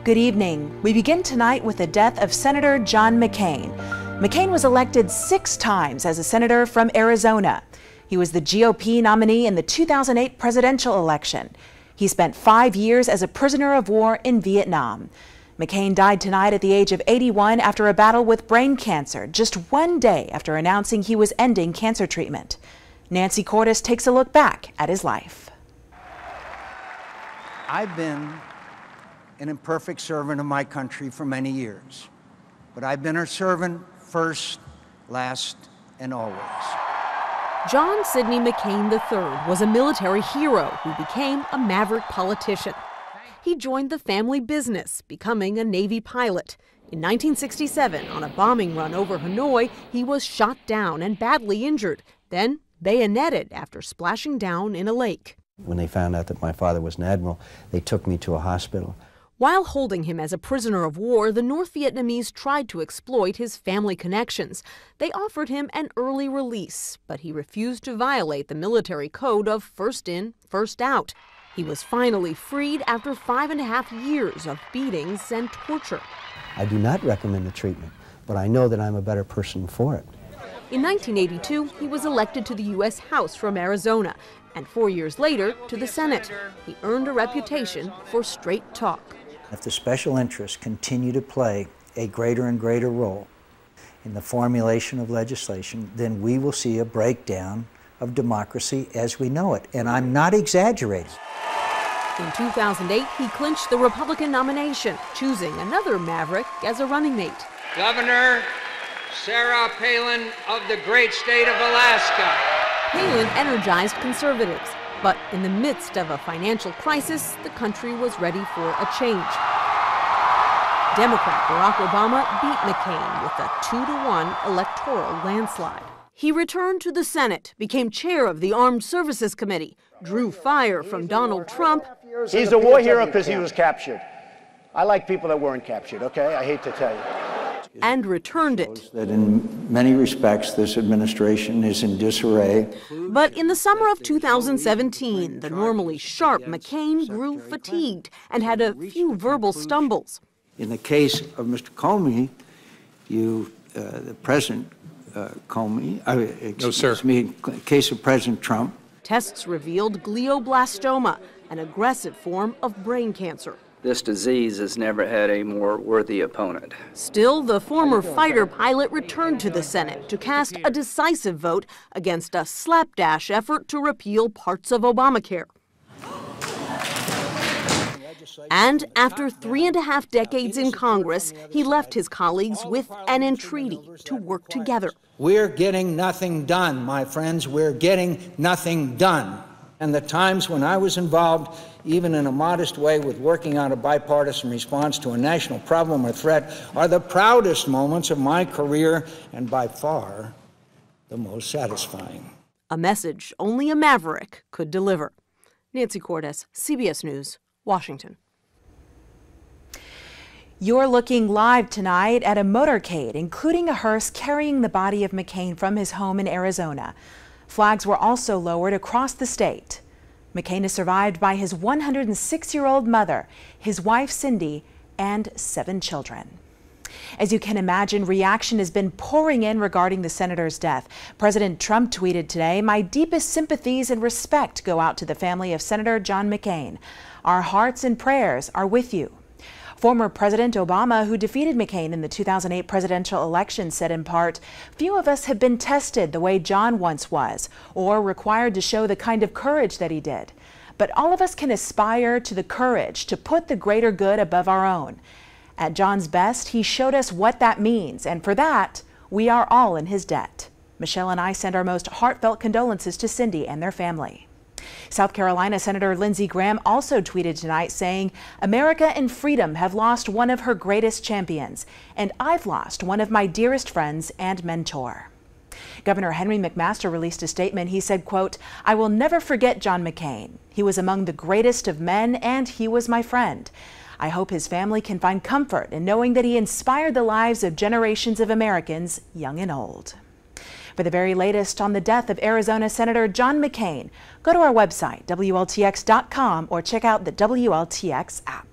Good evening. We begin tonight with the death of Senator John McCain. McCain was elected 6 times as a senator from Arizona. He was the GOP nominee in the 2008 presidential election. He spent 5 years as a prisoner of war in Vietnam. McCain died tonight at the age of 81 after a battle with brain cancer, just 1 day after announcing he was ending cancer treatment. Nancy Cordes takes a look back at his life. I've been an imperfect servant of my country for many years, but I've been her servant first, last, and always. John Sidney McCain III was a military hero who became a maverick politician. He joined the family business, becoming a Navy pilot. In 1967, on a bombing run over Hanoi, he was shot down and badly injured, then bayoneted after splashing down in a lake. When they found out that my father was an admiral, they took me to a hospital. While holding him as a prisoner of war, the North Vietnamese tried to exploit his family connections. They offered him an early release, but he refused to violate the military code of first in, first out. He was finally freed after 5.5 years of beatings and torture. I do not recommend the treatment, but I know that I'm a better person for it. In 1982, he was elected to the U.S. House from Arizona, and 4 years later to the Senate. He earned a reputation for straight talk. If the special interests continue to play a greater and greater role in the formulation of legislation, then we will see a breakdown of democracy as we know it. And I'm not exaggerating. In 2008, he clinched the Republican nomination, choosing another maverick as a running mate. Governor Sarah Palin of the great state of Alaska. Palin energized conservatives. But in the midst of a financial crisis, the country was ready for a change. Democrat Barack Obama beat McCain with a 2-to-1 electoral landslide. He returned to the Senate, became chair of the Armed Services Committee, drew fire from Donald Trump. He's a war hero because he was captured. I like people that weren't captured, okay? I hate to tell you. And returned it. That in many respects, this administration is in disarray. But in the summer of 2017, the normally sharp McCain grew fatigued and had a few verbal stumbles. In the case of Mr. Comey, the President Comey, case of President Trump. Tests revealed glioblastoma, an aggressive form of brain cancer. This disease has never had a more worthy opponent. Still, the former fighter pilot returned to the Senate to cast a decisive vote against a slapdash effort to repeal parts of Obamacare. And after 3.5 decades in Congress, he left his colleagues with an entreaty to work together. We're getting nothing done, my friends. We're getting nothing done. And the times when I was involved, even in a modest way, with working on a bipartisan response to a national problem or threat, are the proudest moments of my career and by far the most satisfying. A message only a maverick could deliver. Nancy Cordes, CBS News, Washington. You're looking live tonight at a motorcade, including a hearse carrying the body of McCain from his home in Arizona. Flags were also lowered across the state. McCain is survived by his 106-year-old mother, his wife Cindy, and 7 children. As you can imagine, reaction has been pouring in regarding the senator's death. President Trump tweeted today, "My deepest sympathies and respect go out to the family of Senator John McCain. Our hearts and prayers are with you." Former President Obama, who defeated McCain in the 2008 presidential election, said in part, "Few of us have been tested the way John once was, or required to show the kind of courage that he did. But all of us can aspire to the courage to put the greater good above our own. At John's best, he showed us what that means, and for that, we are all in his debt." Michelle and I send our most heartfelt condolences to Cindy and their family. South Carolina Senator Lindsey Graham also tweeted tonight saying, "America and freedom have lost one of her greatest champions, and I've lost one of my dearest friends and mentor." Governor Henry McMaster released a statement. He said, quote, "I will never forget John McCain. He was among the greatest of men, and he was my friend. I hope his family can find comfort in knowing that he inspired the lives of generations of Americans, young and old." For the very latest on the death of Arizona Senator John McCain, go to our website, WLTX.com, or check out the WLTX app.